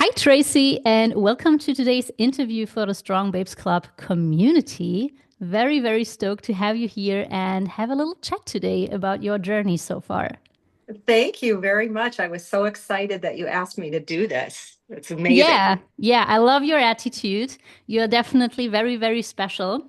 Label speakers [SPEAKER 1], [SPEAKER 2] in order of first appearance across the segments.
[SPEAKER 1] Hi, Tracy, and welcome to today's interview for the Strong Babes Club community. Very, very stoked to have you here and have a little chat today about your journey so far.
[SPEAKER 2] Thank you very much. I was so excited that you asked me to do this. It's amazing.
[SPEAKER 1] Yeah, I love your attitude. You're definitely very, very special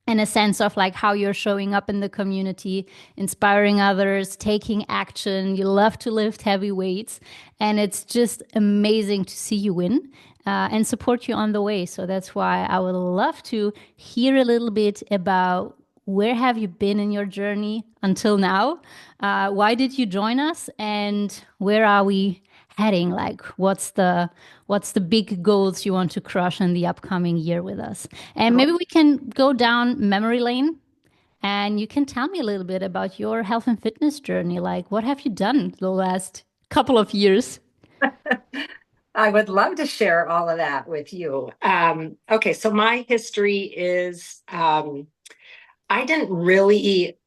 [SPEAKER 1] in a sense of like how you're showing up in the community, inspiring others, taking action. You love to lift heavy weights, and it's just amazing to see you win. And support you on the way. So that's why I would love to hear a little bit about where have you been in your journey until now? Why did you join us? And where are we heading? Like, what's the big goals you want to crush in the upcoming year with us? And maybe we can go down memory lane and you can tell me a little bit about your health and fitness journey. Like, what have you done the last couple of years?
[SPEAKER 2] I would love to share all of that with you. Okay, so my history is I didn't really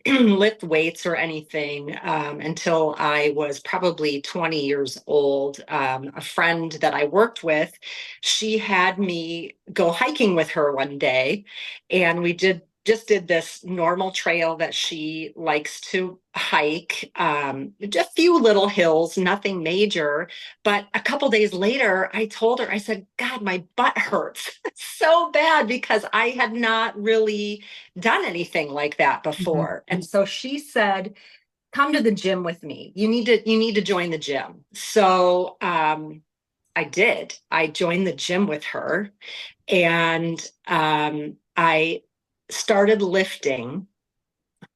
[SPEAKER 2] lift weights or anything until I was probably 20 years old. A friend that I worked with, she had me go hiking with her one day, and we just did this normal trail that she likes to hike, just a few little hills, nothing major. But a couple days later, I told her, I said, God, my butt hurts so bad because I had not really done anything like that
[SPEAKER 1] Mhm.
[SPEAKER 2] before. And so she said, come to the gym with me. You need to join the gym. So I did. I joined the gym with her, and I started lifting.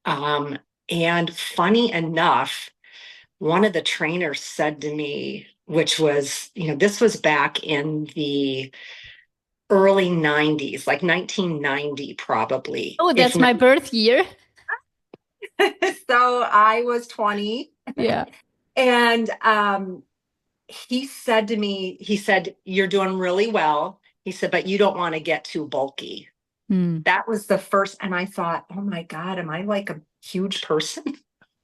[SPEAKER 2] Um, and funny enough, one of the trainers said to me, which was, this was back in the early 90s, like 1990 probably,
[SPEAKER 1] Oh,
[SPEAKER 2] if
[SPEAKER 1] that's
[SPEAKER 2] not.
[SPEAKER 1] my birth year.
[SPEAKER 2] So I was 20.
[SPEAKER 1] Yeah.
[SPEAKER 2] And he said to me, he said, you're doing really well. He said, but you don't want to get too bulky.
[SPEAKER 1] Hmm.
[SPEAKER 2] That was the first. And I thought, oh my God, am I like a huge person?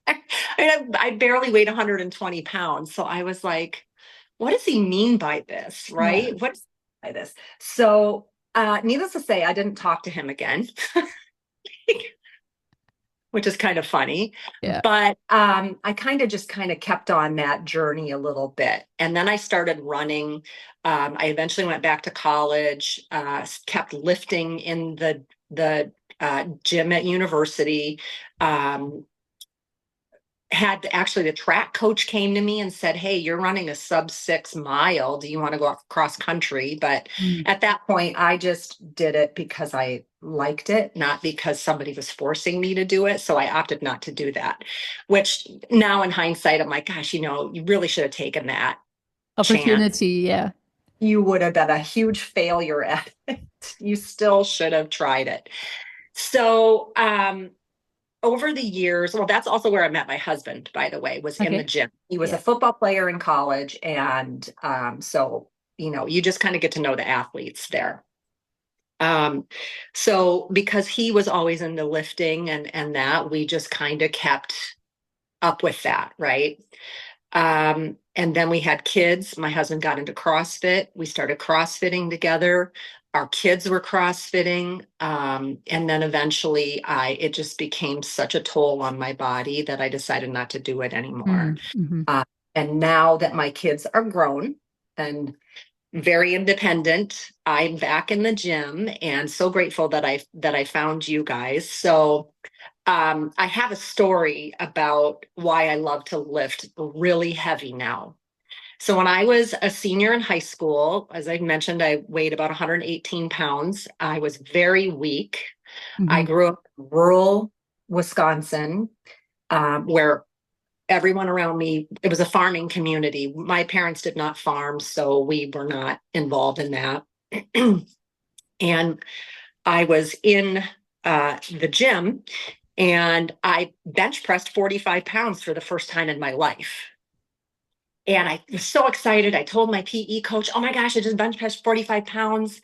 [SPEAKER 2] I barely weighed 120 pounds. So I was like, what does he mean by this?
[SPEAKER 1] Yeah.
[SPEAKER 2] Right? What's by this? So, needless to say, I didn't talk to him again, which is kind of funny.
[SPEAKER 1] Yeah.
[SPEAKER 2] But I kind of kept on that journey a little bit. And then I started running. I eventually went back to college, kept lifting in the gym at university. Um, had actually the track coach came to me and said, hey, you're running a sub 6 mile, do you want to go cross country? But
[SPEAKER 1] Hmm.
[SPEAKER 2] at that point I just did it because I liked it, not because somebody was forcing me to do it. So I opted not to do that, which now in hindsight I'm like, gosh, you really should have taken that chance.
[SPEAKER 1] Opportunity. Yeah.
[SPEAKER 2] You would have been a huge failure at it. You still should have tried it. So over the years, well, that's also where I met my husband, by the way, was in the
[SPEAKER 1] Okay.
[SPEAKER 2] gym. He was a
[SPEAKER 1] Yeah.
[SPEAKER 2] football player in college. And so, you just kind of get to know the athletes there. Um, so because he was always into lifting and that, we just kind of kept up with that, right? And then we had kids. My husband got into CrossFit. We started CrossFitting together. Our kids were CrossFitting. And then eventually it just became such a toll on my body that I decided not to do it anymore.
[SPEAKER 1] Mm-hmm.
[SPEAKER 2] Uh, and now that my kids are grown and very independent, I'm back in the gym and so grateful that I found you guys. So I have a story about why I love to lift really heavy now. So when I was a senior in high school, as I mentioned, I weighed about 118 pounds. I was very weak. I
[SPEAKER 1] Mm-hmm.
[SPEAKER 2] grew up in rural Wisconsin, where everyone around me, it was a farming community. My parents did not farm, so we were not involved in that. And I was in the gym and I bench pressed 45 pounds for the first time in my life. And I was so excited. I told my PE coach, oh my gosh, I just bench pressed 45 pounds.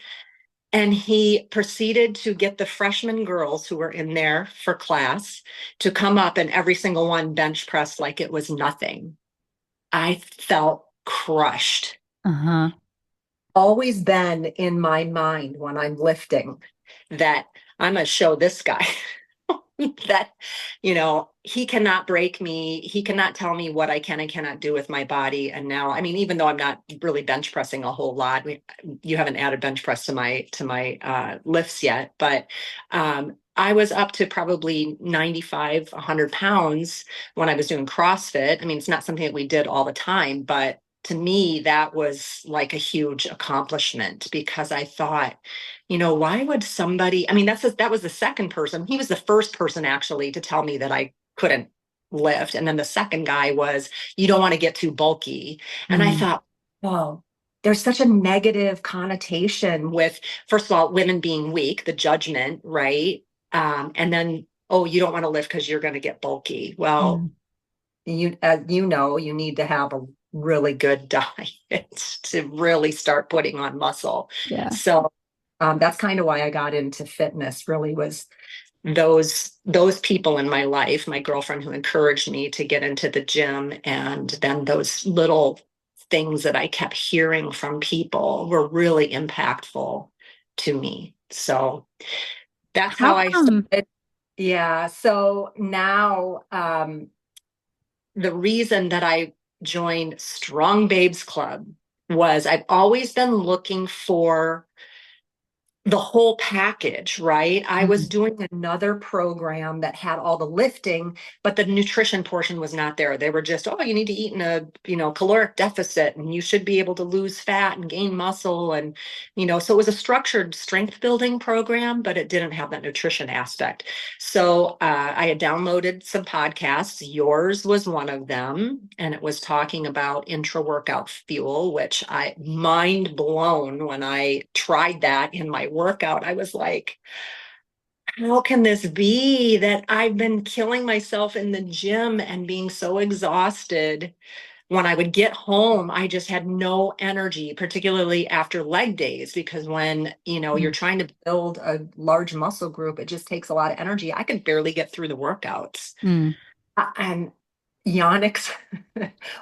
[SPEAKER 2] And he proceeded to get the freshman girls who were in there for class to come up, and every single one bench pressed like it was nothing. I felt crushed.
[SPEAKER 1] Uh-huh.
[SPEAKER 2] Always been in my mind when I'm lifting that I'm going to show this guy that, he cannot break me. He cannot tell me what I can and cannot do with my body. And now, I mean, even though I'm not really bench pressing a whole lot, you haven't added bench press to my lifts yet, but I was up to probably 95, 100 pounds when I was doing CrossFit. I mean, it's not something that we did all the time, but to me, that was like a huge accomplishment because I thought, why would somebody, I mean, that was the second person. He was the first person actually to tell me that I couldn't lift. And then the second guy was, you don't want to get too bulky. And I
[SPEAKER 1] Mm,
[SPEAKER 2] thought, whoa, there's such a negative connotation with, first of all, women being weak, the judgment, right? And then, oh, you don't want to lift because you're going to get bulky. Well,
[SPEAKER 1] mm.
[SPEAKER 2] you need to have a really good diet to really start putting on muscle.
[SPEAKER 1] Yeah.
[SPEAKER 2] So that's kind of why I got into fitness, really was those people in my life, my girlfriend who encouraged me to get into the gym, and then those little things that I kept hearing from people were really impactful to me. So that's
[SPEAKER 1] How
[SPEAKER 2] how I
[SPEAKER 1] come?
[SPEAKER 2] started. Yeah. So now the reason that I joined Strong Babes Club was I've always been looking for the whole package, right? I was
[SPEAKER 1] Mm,
[SPEAKER 2] doing another program that had all the lifting, but the nutrition portion was not there. They were just, oh, you need to eat in a, caloric deficit and you should be able to lose fat and gain muscle. And, so it was a structured strength building program, but it didn't have that nutrition aspect. So I had downloaded some podcasts. Yours was one of them, and it was talking about intra workout fuel, which I mind blown when I tried that in my workout. I was like, how can this be that I've been killing myself in the gym and being so exhausted? When I would get home, I just had no energy, particularly after leg days, because when, you're
[SPEAKER 1] mm,
[SPEAKER 2] trying to build a large muscle group, it just takes a lot of energy. I could barely get through the workouts.
[SPEAKER 1] mm.
[SPEAKER 2] And Yonex,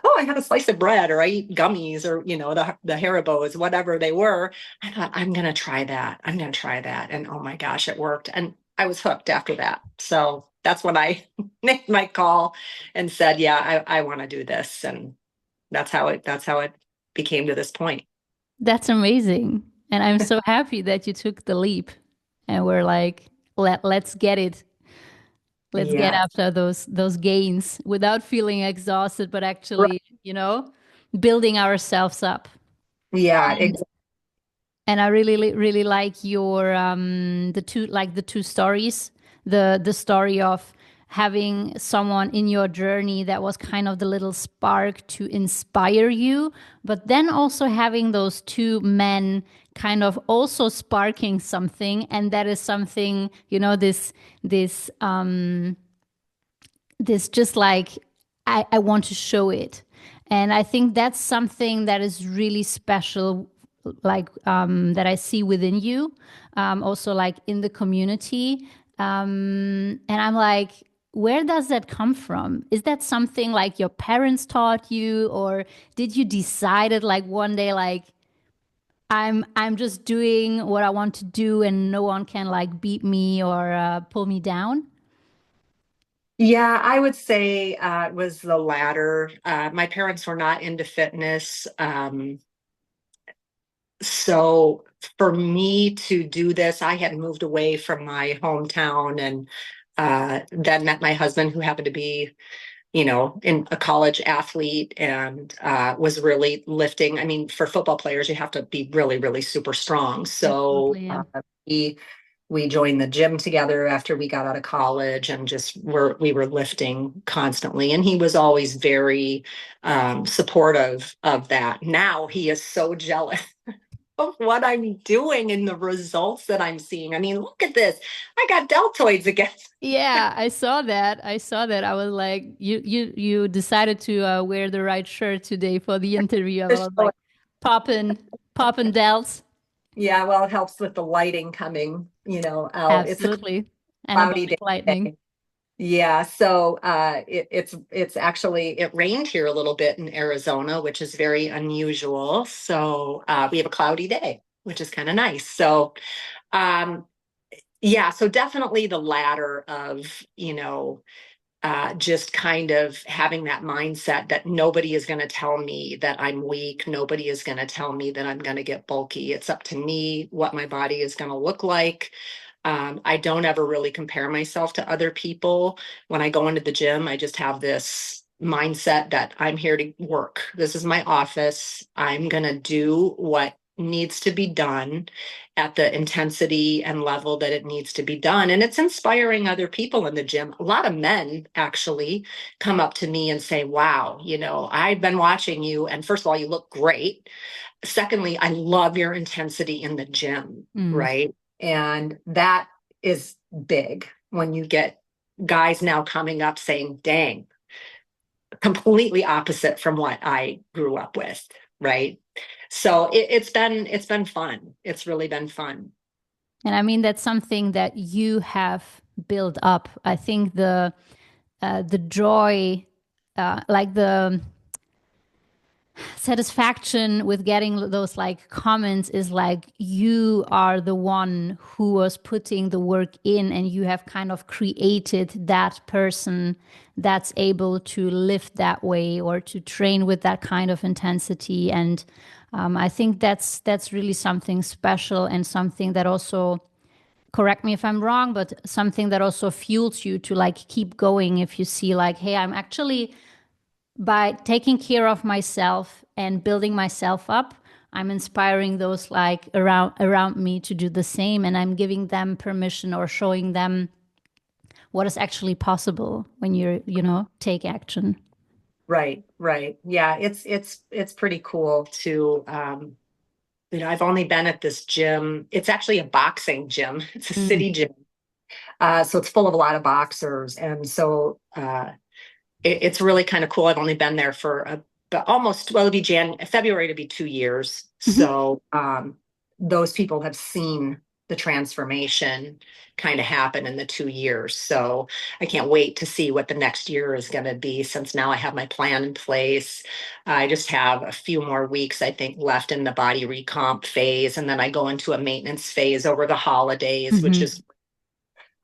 [SPEAKER 2] oh, I had a slice of bread or I eat gummies or, the Haribos, whatever they were. I thought, I'm going to try that. I'm going to try that. And oh my gosh, it worked. And I was hooked after that. So that's when I made my call and said, yeah, I want to do this. And that's how it became to this point.
[SPEAKER 1] That's amazing. And I'm so happy that you took the leap and we're like, let's get it. Let's get
[SPEAKER 2] Yeah.
[SPEAKER 1] after those gains without feeling exhausted, but
[SPEAKER 2] Right.
[SPEAKER 1] actually, building ourselves up.
[SPEAKER 2] Yeah,
[SPEAKER 1] And and I really like your the two stories. The story of having someone in your journey that was kind of the little spark to inspire you, but then also having those two men kind of also sparking something, and that is something, this just like I want to show it. And I think that's something that is really special, like that I see within you, also like in the community. And I'm like, where does that come from? Is that something like your parents taught you, or did you decide it like one day, like I'm just doing what I want to do, and no one can like beat me or pull me down?
[SPEAKER 2] Yeah, I would say it was the latter. My parents were not into fitness. So for me to do this, I had moved away from my hometown and then met my husband, who happened to be, in a college athlete and was really lifting. I mean, for football players, you have to be really, really super strong. So
[SPEAKER 1] Absolutely, yeah.
[SPEAKER 2] we joined the gym together after we got out of college and just we were lifting constantly. And he was always very supportive of that. Now he is so jealous of what I'm doing and the results that I'm seeing. I mean, look at this. I got deltoids again.
[SPEAKER 1] Yeah, I saw that. I saw that. I was like, you decided to wear the right shirt today for the interview. I was like, popping, popping delts.
[SPEAKER 2] Yeah, well, it helps with the lighting coming, out. It's a
[SPEAKER 1] Absolutely.
[SPEAKER 2] cloudy
[SPEAKER 1] Anabolic lightning.
[SPEAKER 2] day. Yeah, so it's actually it rained here a little bit in Arizona, which is very unusual. So we have a cloudy day, which is kind of nice. So um, yeah, so definitely the latter of, just kind of having that mindset that nobody is going to tell me that I'm weak. Nobody is going to tell me that I'm going to get bulky. It's up to me what my body is going to look like. I don't ever really compare myself to other people. When I go into the gym, I just have this mindset that I'm here to work. This is my office. I'm going to do what needs to be done at the intensity and level that it needs to be done. And it's inspiring other people in the gym. A lot of men actually come up to me and say, wow, I've been watching you. And first of all, you look great. Secondly, I love your intensity in the gym,
[SPEAKER 1] Mm.
[SPEAKER 2] right? And that is big when you get guys now coming up saying, dang, completely opposite from what I grew up with, right? So it's been fun. It's really been fun.
[SPEAKER 1] And I mean, that's something that you have built up. I think the joy, like the satisfaction with getting those like comments is like you are the one who was putting the work in and you have kind of created that person that's able to lift that way or to train with that kind of intensity. And I think that's really something special and something that also, correct me if I'm wrong, but something that also fuels you to like keep going if you see like, hey, I'm actually, by taking care of myself and building myself up, I'm inspiring those like around me to do the same, and I'm giving them permission or showing them what is actually possible when take action.
[SPEAKER 2] Right, right. Yeah, it's pretty cool to I've only been at this gym. It's actually a boxing gym. It's a
[SPEAKER 1] Mm.
[SPEAKER 2] city gym. So it's full of a lot of boxers. And so it's really kind of cool. I've only been there for but almost, well, it'll be February to be 2 years.
[SPEAKER 1] Mhm.
[SPEAKER 2] So those people have seen the transformation kind of happen in the 2 years. So I can't wait to see what the next year is going to be since now I have my plan in place. I just have a few more weeks, I think, left in the body recomp phase. And then I go into a maintenance phase over the holidays, which
[SPEAKER 1] Mhm.
[SPEAKER 2] is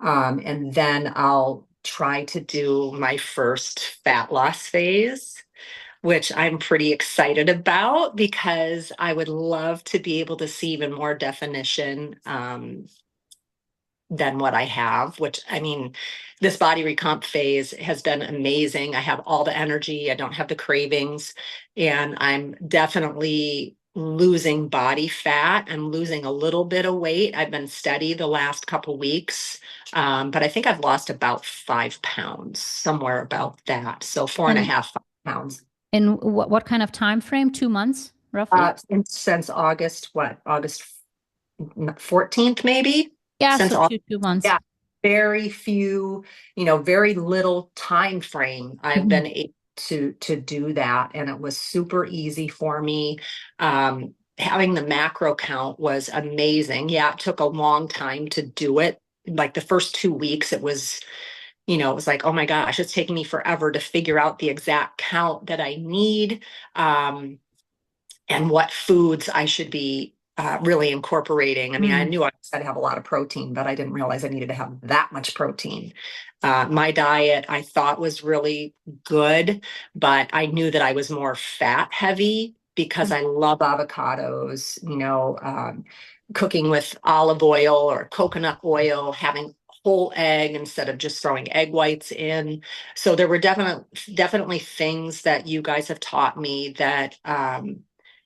[SPEAKER 2] and then I'll try to do my first fat loss phase, which I'm pretty excited about because I would love to be able to see even more definition than what I have, which I mean, this body recomp phase has been amazing. I have all the energy, I don't have the cravings, and I'm definitely losing body fat. I'm losing a little bit of weight. I've been steady the last couple weeks, but I think I've lost about 5 pounds, somewhere about that. So four and a
[SPEAKER 1] And
[SPEAKER 2] half 5 pounds.
[SPEAKER 1] in what kind of time frame? 2 months, roughly?
[SPEAKER 2] Since August, what, August 14th, maybe?
[SPEAKER 1] Yeah,
[SPEAKER 2] Since
[SPEAKER 1] so
[SPEAKER 2] August.
[SPEAKER 1] two months.
[SPEAKER 2] Yeah, very few, very little time frame I've
[SPEAKER 1] Mhm.
[SPEAKER 2] been able to do that, and it was super easy for me. Having the macro count was amazing. Yeah, it took a long time to do it. Like the first 2 weeks, it was like, oh my gosh, it's taking me forever to figure out the exact count that I need. And what foods I should be really incorporating. I mean, I
[SPEAKER 1] Mm.
[SPEAKER 2] knew I said to have a lot of protein, but I didn't realize I needed to have that much protein. My diet I thought was really good, but I knew that I was more fat heavy because I love avocados, cooking with olive oil or coconut oil, having whole egg instead of just throwing egg whites in. So there were definitely things that you guys have taught me that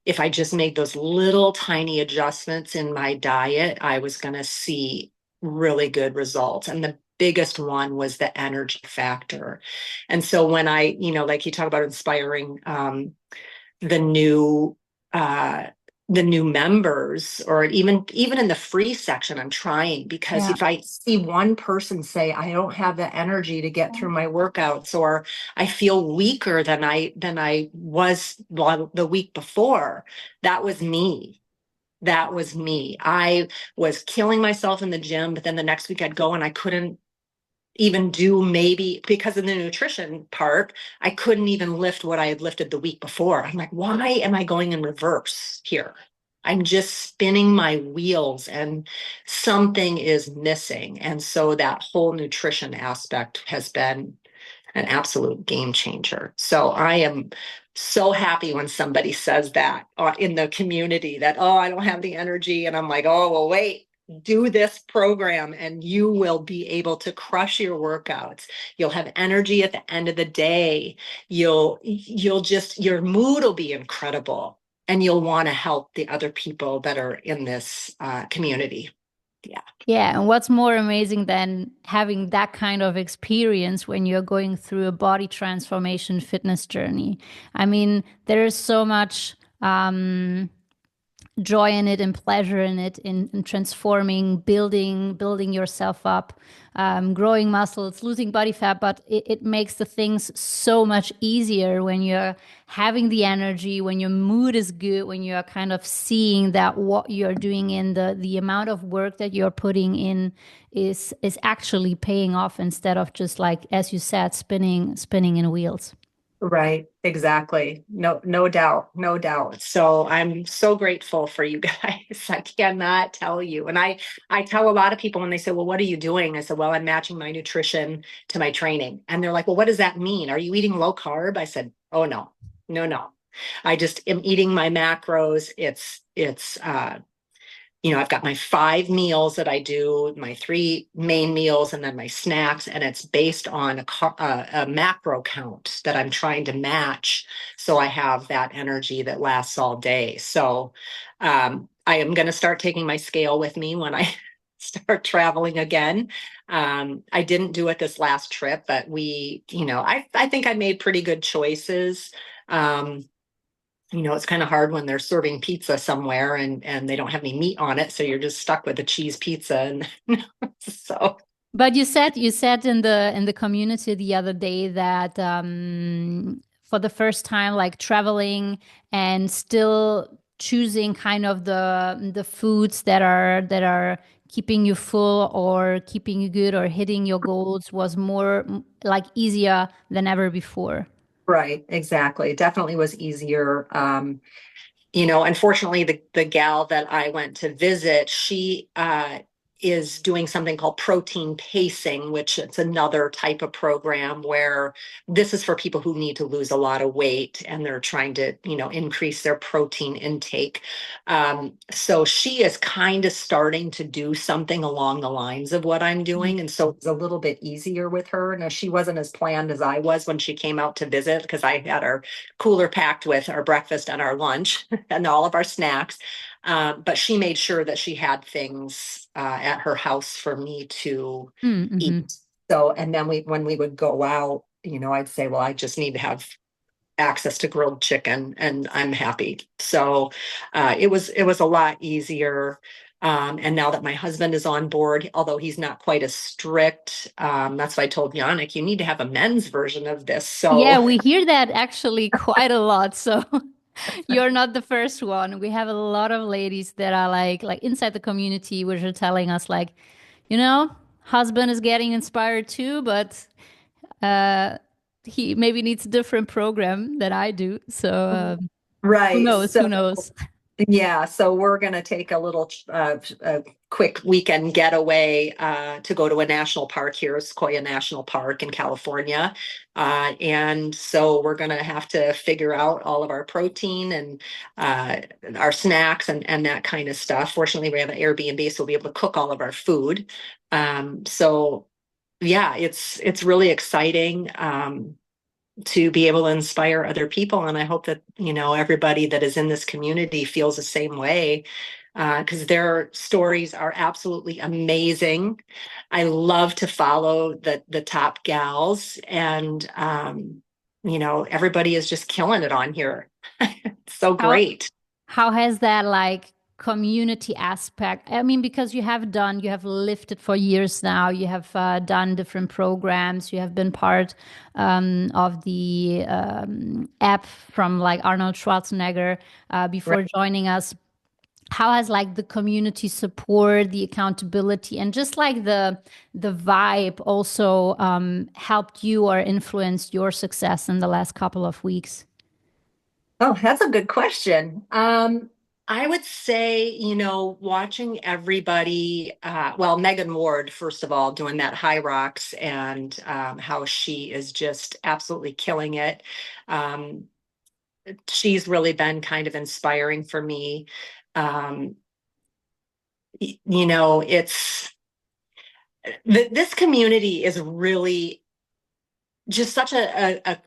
[SPEAKER 2] if I just made those little tiny adjustments in my diet, I was going to see really good results. And the biggest one was the energy factor. And so when like you talk about inspiring the new uh the new members, or even in the free section, I'm trying, because
[SPEAKER 1] Yeah.
[SPEAKER 2] if I see one person say I don't have the energy to get through my workouts, or I feel weaker than I was the week before, that was me. That was me. I was killing myself in the gym, but then the next week I'd go and I couldn't even do maybe because in the nutrition part, I couldn't even lift what I had lifted the week before. I'm like, why am I going in reverse here? I'm just spinning my wheels and something is missing. And so that whole nutrition aspect has been an absolute game changer. So I am so happy when somebody says that in the community that, oh, I don't have the energy. And I'm like, oh, well, wait, do this program and you will be able to crush your workouts. You'll have energy at the end of the day. You'll just, your mood will be incredible and you'll want to help the other people that are in this community. Yeah.
[SPEAKER 1] Yeah, and what's more amazing than having that kind of experience when you're going through a body transformation fitness journey? I mean, there is so much joy in it and pleasure in it in transforming, building yourself up, growing muscles, losing body fat, but it makes the things so much easier when you're having the energy, when your mood is good, when you're kind of seeing that what you're doing in the amount of work that you're putting in is actually paying off instead of just like, as you said, spinning in wheels.
[SPEAKER 2] Right, exactly. No, no doubt, no doubt. So I'm so grateful for you guys. I cannot tell you. And I tell a lot of people when they say, "Well, what are you doing?" I said, "Well, I'm matching my nutrition to my training." And they're like, "Well, what does that mean? Are you eating low carb?" I said, "Oh no. No, no. I just am eating my macros. I've got my 5 meals that I do, my 3 main meals, and then my snacks, and it's based on a macro count that I'm trying to match. So I have that energy that lasts all day. So I am going to start taking my scale with me when I start traveling again. I didn't do it this last trip, but I think I made pretty good choices. Um, it's kind of hard when they're serving pizza somewhere and they don't have any meat on it, so you're just stuck with a cheese pizza and so
[SPEAKER 1] But you said in the community the other day that for the first time, like traveling and still choosing kind of the foods that are keeping you full or keeping you good or hitting your goals was more like easier than ever before.
[SPEAKER 2] right, exactly. It definitely was easier. Unfortunately, the gal that I went to visit, she is doing something called protein pacing, which it's another type of program where this is for people who need to lose a lot of weight and they're trying to, increase their protein intake. So she is kind of starting to do something along the lines of what I'm doing. And so it's a little bit easier with her. Now, she wasn't as planned as I was when she came out to visit because I had our cooler packed with our breakfast and our lunch and all of our snacks. But she made sure that she had things at her house for me to eat.
[SPEAKER 1] Mm-hmm.
[SPEAKER 2] So, and then when we would go out, I'd say, well, I just need to have access to grilled chicken, and I'm happy. So, it was a lot easier. And now that my husband is on board, although he's not quite as strict, that's why I told Yannick, you need to have a men's version of this.
[SPEAKER 1] Yeah,
[SPEAKER 2] So,
[SPEAKER 1] we hear that actually quite a lot. So you're not the first one. We have a lot of ladies that are like inside the community, which are telling us like, you know, husband is getting inspired too, but uh he maybe needs a different program than I do. So who
[SPEAKER 2] right.
[SPEAKER 1] knows? Who
[SPEAKER 2] So,
[SPEAKER 1] knows?
[SPEAKER 2] yeah, so we're going to take a quick weekend getaway to go to a national park here, Sequoia National Park in California. And so we're going to have to figure out all of our protein and uh, our snacks and that kind of stuff. Fortunately, we have an Airbnb, so we'll be able to cook all of our food. So yeah, it's really exciting. To be able to inspire other people. And I hope that, everybody that is in this community feels the same way because their stories are absolutely amazing. I love to follow the top gals and, everybody is just killing it on here. It's so
[SPEAKER 1] How
[SPEAKER 2] great.
[SPEAKER 1] How has that like community aspect? I mean, because you have lived it for years now. You have done different programs. You have been part of the app from like Arnold Schwarzenegger before
[SPEAKER 2] Right.
[SPEAKER 1] joining us. how has like the community support, the accountability, and just like the vibe also helped you or influenced your success in the last couple of weeks?
[SPEAKER 2] Oh, that's a good question. I would say, watching everybody, well, Megan Ward, first of all, doing that High Rocks and how she is just absolutely killing it. Um, she's really been kind of inspiring for me. Um, it's this community is really just such a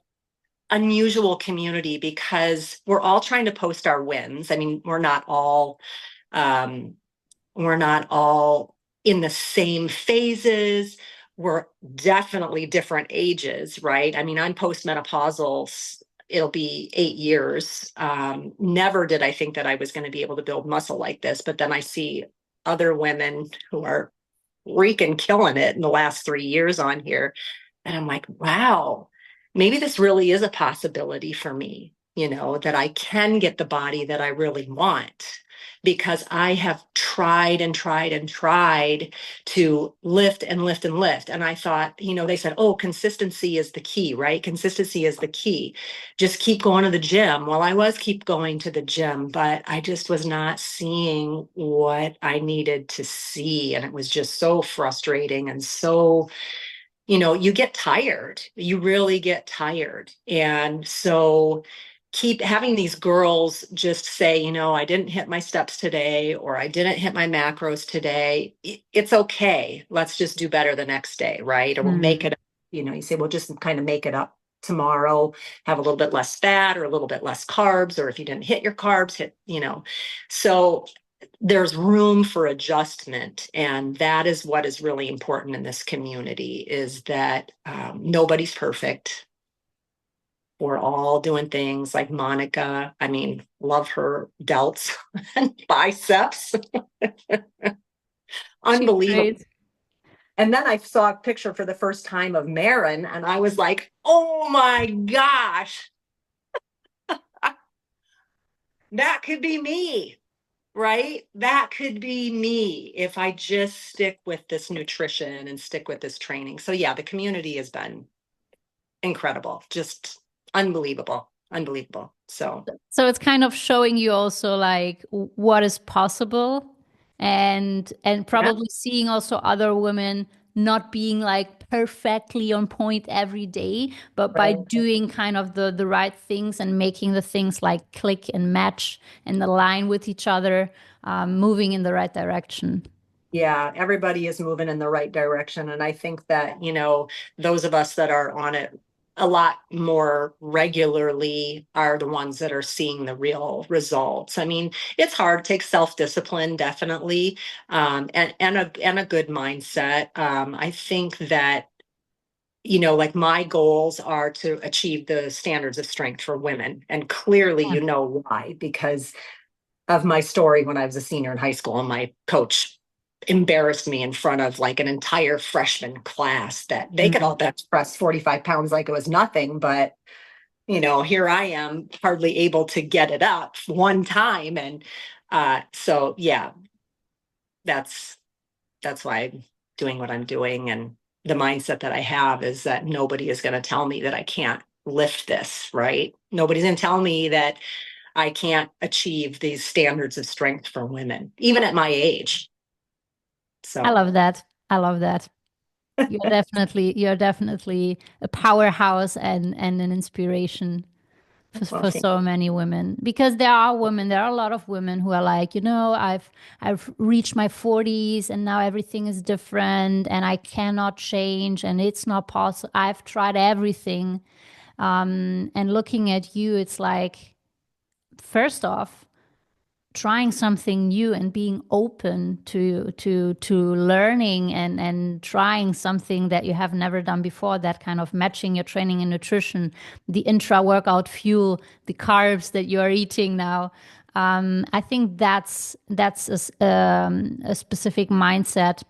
[SPEAKER 2] unusual community because we're all trying to post our wins. I mean, um, we're not all in the same phases. We're definitely different ages, right? I mean, I'm postmenopausal. It'll be 8 years. Never did I think that I was going to be able to build muscle like this, but then I see other women who are freaking killing it in the last 3 years on here. And I'm like, wow, maybe this really is a possibility for me, that I can get the body that I really want because I have tried and tried and tried to lift and lift and lift. And I thought, they said, oh, consistency is the key, right? Consistency is the key. Just keep going to the gym. Well, I was keep going to the gym, but I just was not seeing what I needed to see. And it was just so frustrating and so you get tired. You really get tired. And so keep having these girls just say, I didn't hit my steps today or I didn't hit my macros today. It's okay. Let's just do better the next day, right? Or we'll make
[SPEAKER 1] Hmm.
[SPEAKER 2] it, you say, we'll just kind of make it up tomorrow, have a little bit less fat or a little bit less carbs, or if you didn't hit your carbs, hit. So there's room for adjustment, and that is what is really important in this community is that nobody's perfect. We're all doing things like Monica. I mean, love her delts and biceps.
[SPEAKER 1] She's
[SPEAKER 2] Unbelievable.
[SPEAKER 1] great.
[SPEAKER 2] And then I saw a picture for the first time of Marin, and I was like, oh my gosh, that could be me. Right? That could be me if I just stick with this nutrition and stick with this training. So yeah, the community has been incredible, just unbelievable, unbelievable. So
[SPEAKER 1] So it's kind of showing you also like what is possible, and
[SPEAKER 2] yeah,
[SPEAKER 1] probably seeing also other women not being like perfectly on point every day, but by
[SPEAKER 2] right.
[SPEAKER 1] doing kind of the right things and making the things like click and match and align with each other, moving in the right direction.
[SPEAKER 2] Yeah, everybody is moving in the right direction. And I think that, those of us that are on it a lot more regularly are the ones that are seeing the real results. I mean, it's hard, it takes self-discipline, definitely, and a good mindset. I think that, like my goals are to achieve the standards of strength for women. And clearly,
[SPEAKER 1] Yeah.
[SPEAKER 2] why, because of my story when I was a senior in high school and my coach embarrassed me in front of like an entire freshman class that they could all
[SPEAKER 1] Mm.
[SPEAKER 2] bench press 45 pounds like it was nothing. But, here I am hardly able to get it up one time. And so, yeah, that's, that's why I'm doing what I'm doing. And the mindset that I have is that nobody is going to tell me that I can't lift this, right? Nobody's going to tell me that I can't achieve these standards of strength for women, even at my age.
[SPEAKER 1] I
[SPEAKER 2] So,
[SPEAKER 1] love that. I love that. You're definitely a powerhouse and an inspiration
[SPEAKER 2] well,
[SPEAKER 1] for so many women, because there are a lot of women who are like, I've reached my 40s and now everything is different and I cannot change and it's not possible. I've tried everything. And looking at you, it's like, first off, trying something new and being open to learning and trying something that you have never done before, that kind of matching your training and nutrition, the intra workout fuel, the carbs that you are eating now. I think that's a specific mindset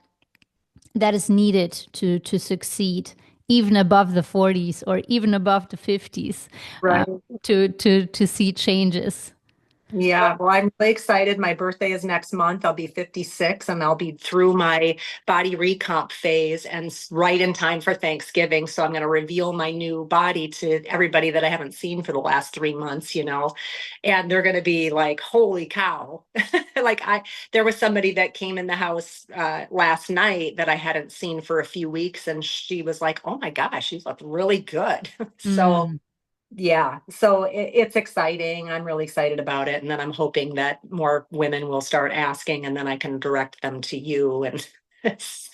[SPEAKER 1] that is needed to succeed even above the 40s or even above the 50s, uh,
[SPEAKER 2] right.
[SPEAKER 1] to see changes.
[SPEAKER 2] Yeah, well, I'm really excited. My birthday is next month. I'll be 56 and I'll be through my body recomp phase and right in time for Thanksgiving. So I'm going to reveal my new body to everybody that I haven't seen for the last 3 months, and they're going to be like, holy cow. There was somebody that came in the house last night that I hadn't seen for a few weeks. And she was like, oh my gosh, you look really good. So
[SPEAKER 1] Mm,
[SPEAKER 2] yeah, so it's exciting. I'm really excited about it. And then I'm hoping that more women will start asking, and then I can direct them to you, and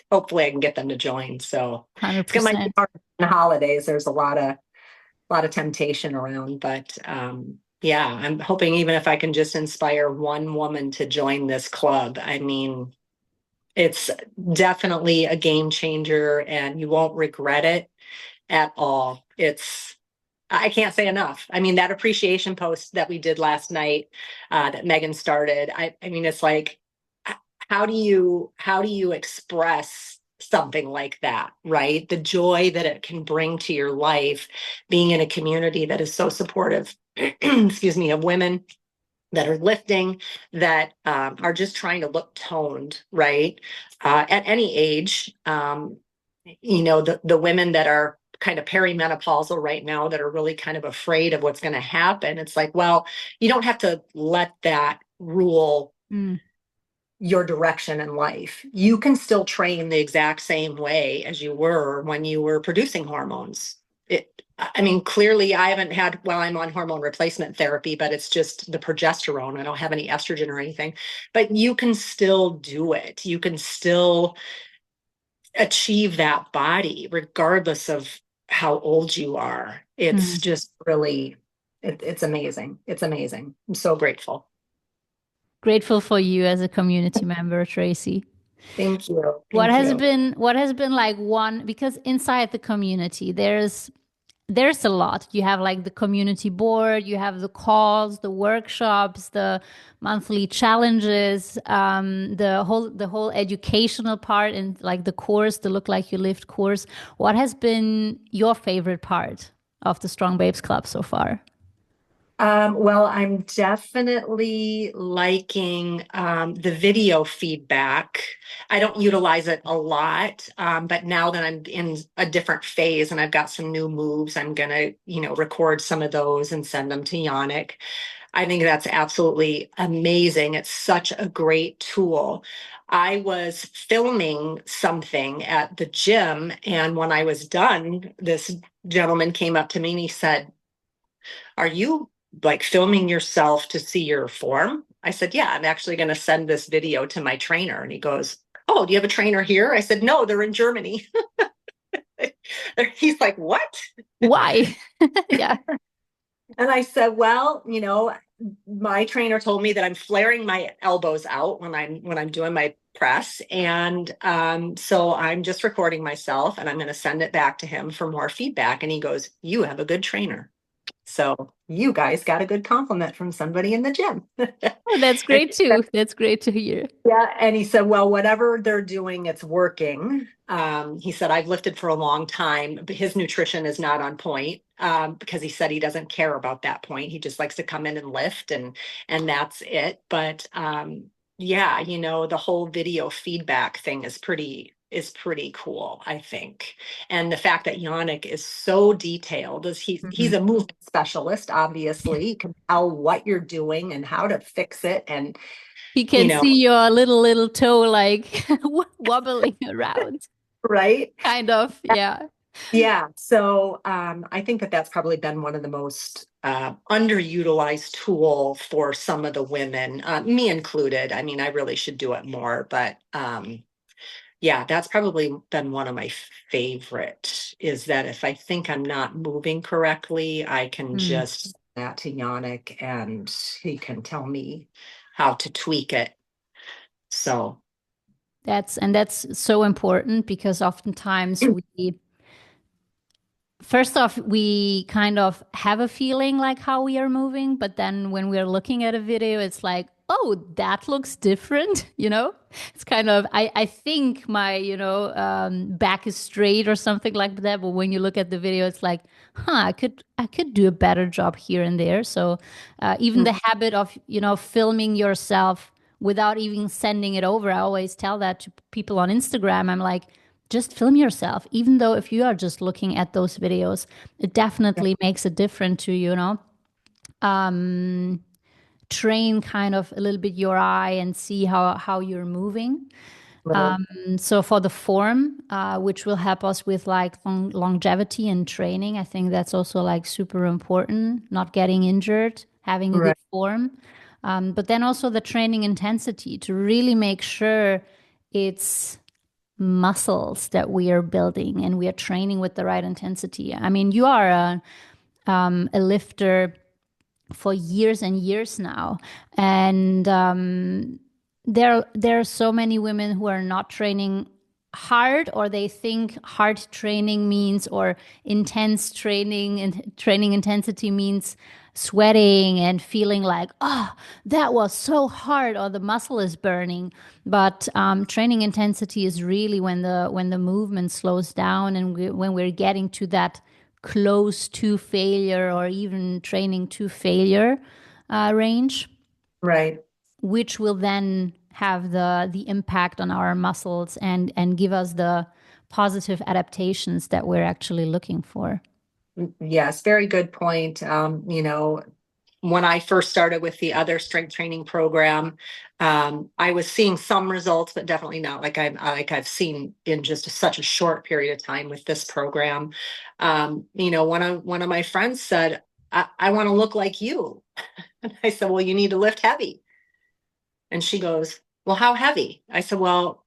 [SPEAKER 2] hopefully I can get them to join. So it's gonna might be
[SPEAKER 1] 100%.
[SPEAKER 2] hard in the holidays. There's a lot of temptation around, but yeah, I'm hoping even if I can just inspire one woman to join this club. I mean, it's definitely a game changer, and you won't regret it at all. I can't say enough. I mean, that appreciation post that we did last night, that Megan started. I mean, it's like, how do you express something like that, right? The joy that it can bring to your life, being in a community that is so supportive, excuse me, of women that are lifting, that are just trying to look toned, right? At any age, the women that are kind of perimenopausal right now that are really kind of afraid of what's going to happen. It's like, well, you don't have to let that rule
[SPEAKER 1] Mm,
[SPEAKER 2] your direction in life. You can still train the exact same way as you were when you were producing hormones. I mean, clearly I haven't had, well, I'm on hormone replacement therapy, but it's just the progesterone. I don't have any estrogen or anything, but you can still do it. You can still achieve that body regardless of how old you are. It's
[SPEAKER 1] mm.
[SPEAKER 2] just really, it's amazing. It's amazing. I'm so grateful.
[SPEAKER 1] Grateful for you as a community member, Tracy.
[SPEAKER 2] Thank you.
[SPEAKER 1] What
[SPEAKER 2] Thank
[SPEAKER 1] has
[SPEAKER 2] you.
[SPEAKER 1] been what has been like one, because inside the community there's a lot. You have like the community board, you have the calls, the workshops, the monthly challenges, the whole educational part, and like the course, the Look Like You Lived course. What has been your favorite part of the Strong Babes Club so far?
[SPEAKER 2] Well, I'm definitely liking the video feedback. I don't utilize it a lot, but now that I'm in a different phase and I've got some new moves, I'm gonna, record some of those and send them to Yannick. I think that's absolutely amazing. It's such a great tool. I was filming something at the gym, and when I was done, this gentleman came up to me and he said, are you like filming yourself to see your form? I said, yeah, I'm actually going to send this video to my trainer. And he goes, oh, do you have a trainer here? I said, no, they're in Germany. He's like, what?
[SPEAKER 1] Why? Yeah.
[SPEAKER 2] And I said, well, my trainer told me that I'm flaring my elbows out when I'm doing my press, and so I'm just recording myself, and I'm going to send it back to him for more feedback. And he goes, you have a good trainer. So you guys got a good compliment from somebody in the gym.
[SPEAKER 1] Oh, that's
[SPEAKER 2] And
[SPEAKER 1] great too. That's great to hear.
[SPEAKER 2] yeah, and he said, well, whatever they're doing, it's working. He said, I've lifted for a long time, but his nutrition is not on point, because he said he doesn't care about that point. He just likes to come in and lift, and that's it. But yeah, the whole video feedback thing is pretty cool, I think. And the fact that Yannick is so detailed, is he's
[SPEAKER 1] Mhm.
[SPEAKER 2] a movement specialist, obviously. He can tell what you're doing and how to fix it. And
[SPEAKER 1] He
[SPEAKER 2] you
[SPEAKER 1] can
[SPEAKER 2] know,
[SPEAKER 1] see your little toe like wobbling around,
[SPEAKER 2] right?
[SPEAKER 1] kind of. Yeah.
[SPEAKER 2] Yeah. So I think that that's probably been one of the most underutilized tool for some of the women, me included. I mean, I really should do it more, but yeah, that's probably been one of my favorite, is that if I think I'm not moving correctly, I can
[SPEAKER 1] Mm.
[SPEAKER 2] just send that to Yannick and he can tell me how to tweak it. So,
[SPEAKER 1] That's so important because oftentimes first off, we kind of have a feeling like how we are moving, but then when we're looking at a video, it's like, oh, that looks different, you know? It's kind of, I think my, back is straight or something like that. But when you look at the video, it's like, huh, I could do a better job here and there. So even
[SPEAKER 2] Mm.
[SPEAKER 1] the habit of, filming yourself without even sending it over, I always tell that to people on Instagram. I'm like, just film yourself, even though if you are just looking at those videos, it definitely makes a difference to, um, train kind of a little bit your eye and see how you're moving.
[SPEAKER 2] Right,
[SPEAKER 1] So for the form, which will help us with like longevity and training, I think that's also like super important. Not getting injured, having a good
[SPEAKER 2] right,
[SPEAKER 1] form, but then also the training intensity to really make sure it's muscles that we are building and we are training with the right intensity. I mean, you are a lifter for years and years now. And there are so many women who are not training hard, or they think hard training means, or intense training and training intensity means sweating and feeling like, oh, that was so hard, or the muscle is burning. But training intensity is really when the movement slows down, and when we're getting to that close to failure or even training to failure range,
[SPEAKER 2] right.
[SPEAKER 1] which will then have the impact on our muscles and give us the positive adaptations that we're actually looking for.
[SPEAKER 2] Yes, very good point. When I first started with the other strength training program, I was seeing some results, but definitely not like I've seen in just such a short period of time with this program. One of my friends said, I want to look like you. And I said, well, you need to lift heavy. And she goes, well, how heavy? I said, well,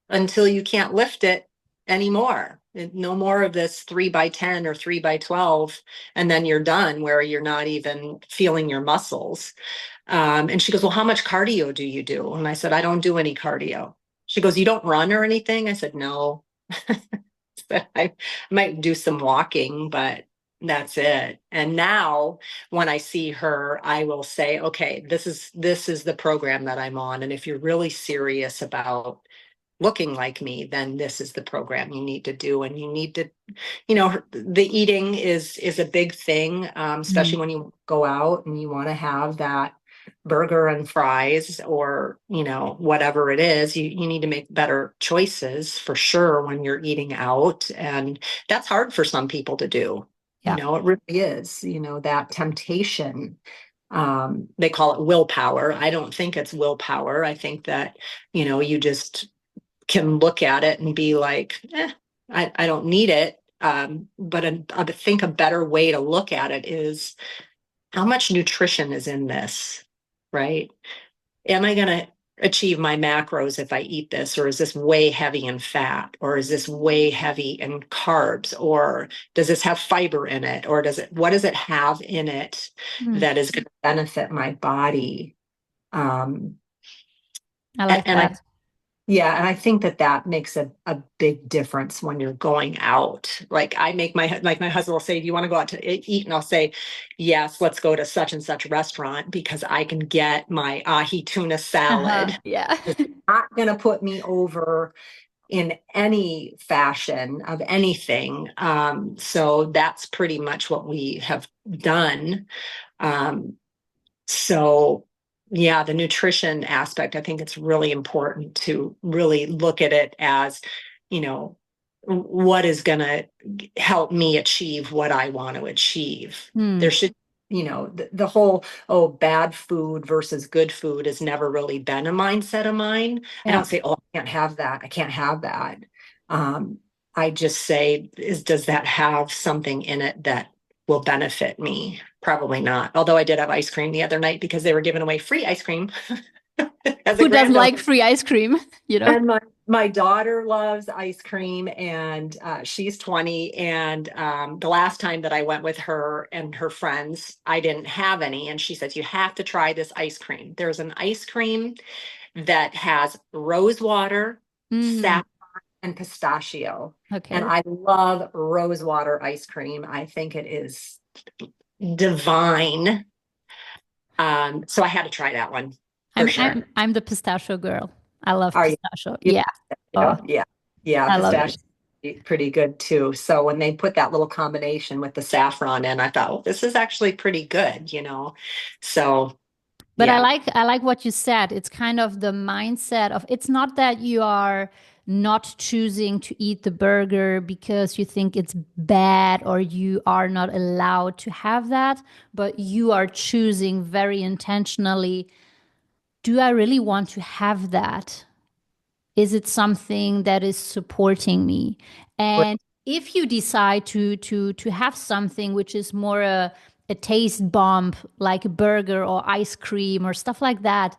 [SPEAKER 2] until you can't lift it anymore. No more of this 3 by 10 or 3 by 12, and then you're done where you're not even feeling your muscles. And she goes, well, how much cardio do you do? And I said, I don't do any cardio. She goes, you don't run or anything? I said, no. I might do some walking, but that's it. And now when I see her, I will say, okay, this is the program that I'm on. And if you're really serious about looking like me, then this is the program you need to do. And you need to, the eating is a big thing,
[SPEAKER 1] Mm.
[SPEAKER 2] especially when you go out and you want to have that burger and fries, or whatever it is. You need to make better choices for sure when you're eating out, and that's hard for some people to do.
[SPEAKER 1] Yeah.
[SPEAKER 2] It really is, that temptation. They call it willpower. I don't think it's willpower. I think that you just can look at it and be like, I don't need it. But I think a better way to look at it is, how much nutrition is in this, right? Am I going to achieve my macros if I eat this? Or is this way heavy in fat? Or is this way heavy in carbs? Or does this have fiber in it? Or what does it have in it
[SPEAKER 1] Mm.
[SPEAKER 2] that is going to benefit my body? Um,
[SPEAKER 1] I like
[SPEAKER 2] and I
[SPEAKER 1] that.
[SPEAKER 2] Yeah, and I think that makes a big difference when you're going out. Like my husband will say, "Do you want to go out to eat?" And I'll say, "Yes, let's go to such and such restaurant because I can get my ahi tuna
[SPEAKER 1] Uh-huh.
[SPEAKER 2] salad.
[SPEAKER 1] Yeah.
[SPEAKER 2] It's not going to put me over in any fashion of anything." So that's pretty much what we have done. Um, so, yeah, the nutrition aspect, I think it's really important to really look at it as, you know, what is going to help me achieve what I want to achieve. There
[SPEAKER 1] Mm.
[SPEAKER 2] should, the whole, oh, bad food versus good food has never really been a mindset of mine. I
[SPEAKER 1] Yeah.
[SPEAKER 2] don't say, oh, I can't have that. I can't have that. Um, I just say, does that have something in it that will benefit me? Probably not. Although I did have ice cream the other night because they were giving away free ice cream as a
[SPEAKER 1] Who doesn't like
[SPEAKER 2] granddaughter.
[SPEAKER 1] free ice cream? You know?
[SPEAKER 2] And my daughter loves ice cream, and she's 20. And the last time that I went with her and her friends, I didn't have any. And she says, you have to try this ice cream. There's an ice cream that has rose water,
[SPEAKER 1] Hmm.
[SPEAKER 2] saffron, and pistachio. And
[SPEAKER 1] Okay.
[SPEAKER 2] I love rose water ice cream. I think it is divine. So I had to try that one. for
[SPEAKER 1] I'm
[SPEAKER 2] sure.
[SPEAKER 1] I'm the pistachio girl. I love
[SPEAKER 2] Are you?
[SPEAKER 1] pistachio.
[SPEAKER 2] You
[SPEAKER 1] Yeah. Oh,
[SPEAKER 2] Yeah. Yeah.
[SPEAKER 1] I love it.
[SPEAKER 2] Pistachio pretty good too. So when they put that little combination with the saffron in, I thought, well, this is actually pretty good, you know? So
[SPEAKER 1] But
[SPEAKER 2] yeah.
[SPEAKER 1] I like what you said. It's kind of the mindset of it's not that you are not choosing to eat the burger because you think it's bad or you are not allowed to have that, but you are choosing very intentionally, do I really want to have that? Is it something that is supporting me? And if you decide to have something which is more a taste bomb, like a burger or ice cream or stuff like that,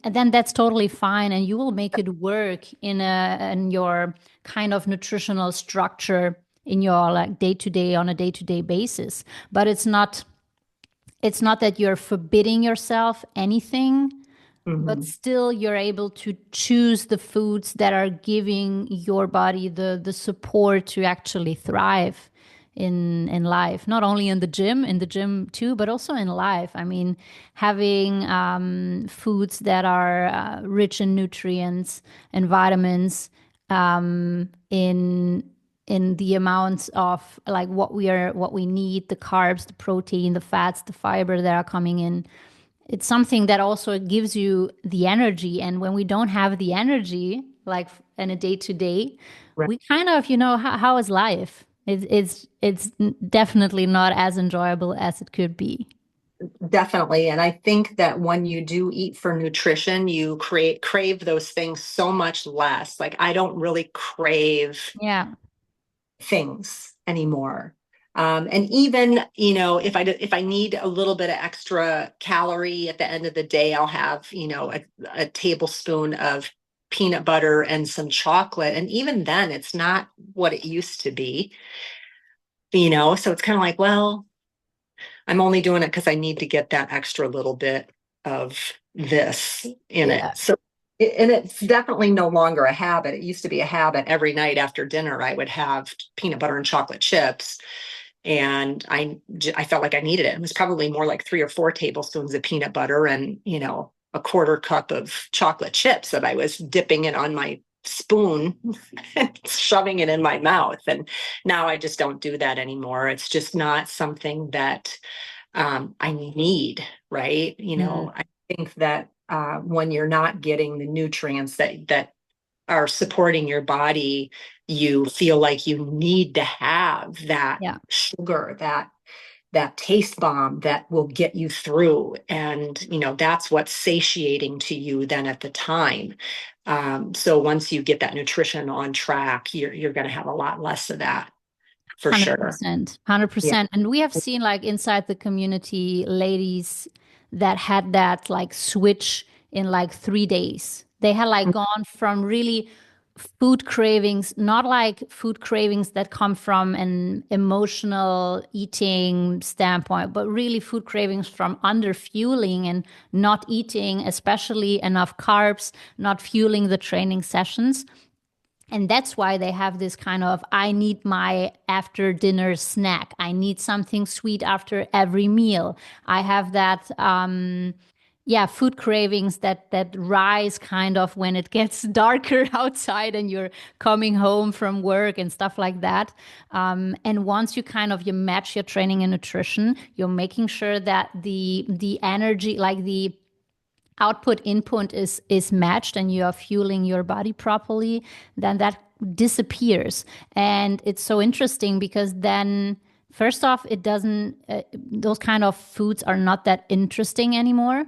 [SPEAKER 1] then that's totally fine, and you will make it work in your kind of nutritional structure in your like day to day on a day to day basis. But it's not that you're forbidding yourself anything, but
[SPEAKER 2] Mhm.
[SPEAKER 1] still you're able to choose the foods that are giving your body the support to actually thrive in life, not only in the gym too, but also in life. I mean, having foods that are rich in nutrients and vitamins in the amounts of like what we need, the carbs, the protein, the fats, the fiber that are coming in, it's something that also gives you the energy. And when we don't have the energy, like in a day to day,
[SPEAKER 2] Right.
[SPEAKER 1] we kind of, how is life? It's definitely not as enjoyable as it could be.
[SPEAKER 2] Definitely. And I think that when you do eat for nutrition, you crave those things so much less. Like I don't really crave
[SPEAKER 1] Yeah,
[SPEAKER 2] things anymore. And even, you know, if I need a little bit of extra calorie at the end of the day, I'll have, you know, a tablespoon of peanut butter and some chocolate. And even then, it's not what it used to be, you know. So it's kind of like, well, I'm only doing it because I need to get that extra little bit of this in
[SPEAKER 1] yeah,
[SPEAKER 2] it. So, and it's definitely no longer a habit. It used to be a habit. Every night after dinner, I would have peanut butter and chocolate chips. And I felt like I needed it. It was probably more like 3 or 4 tablespoons of peanut butter and, you know, a quarter cup of chocolate chips that I was dipping it on my spoon and shoving it in my mouth. And now I just don't do that anymore. It's just not something that I need, right? You
[SPEAKER 1] mm,
[SPEAKER 2] know, I think that when you're not getting the nutrients that are supporting your body, you feel like you need to have that
[SPEAKER 1] yeah,
[SPEAKER 2] sugar, that taste bomb that will get you through. And, you know, that's what's satiating to you then at the time. So once you get that nutrition on track, you're going to have a lot less of that for sure.
[SPEAKER 1] 100%,
[SPEAKER 2] Yeah.
[SPEAKER 1] 100%. And we have seen like inside the community ladies that had that like switch in like 3 days. They had like gone from really food cravings, not like food cravings that come from an emotional eating standpoint, but really food cravings from under fueling and not eating, especially enough carbs, not fueling the training sessions. And that's why they have this kind of I need my after dinner snack. I need something sweet after every meal. I have that yeah, food cravings that rise kind of when it gets darker outside and you're coming home from work and stuff like that. And once you match your training and nutrition, you're making sure that the energy, like the output input is matched and you are fueling your body properly, then that disappears. And it's so interesting because then first off, it doesn't those kind of foods are not that interesting anymore.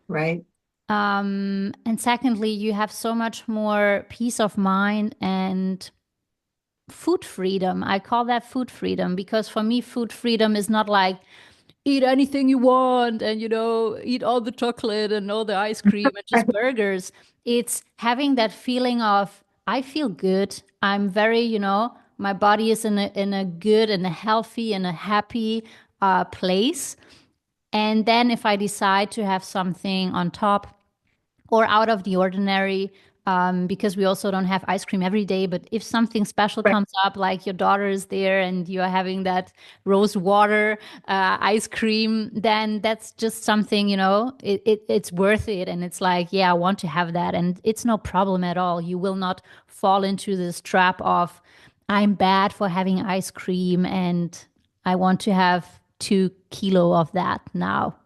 [SPEAKER 2] Right.
[SPEAKER 1] And secondly, you have so much more peace of mind and food freedom. I call that food freedom because for me, food freedom is not like eat anything you want and, eat all the chocolate and all the ice cream and just burgers. It's having that feeling of, I feel good. I'm very, my body is in a good and a healthy and a happy place. And then if I decide to have something on top, or out of the ordinary, because we also don't have ice cream every day. But if something special
[SPEAKER 2] Right.
[SPEAKER 1] comes up, like your daughter is there and you're having that rose water ice cream, then that's just something, it's worth it. And it's like, yeah, I want to have that. And it's no problem at all. You will not fall into this trap of, I'm bad for having ice cream and I want to have 2 kilo of that now.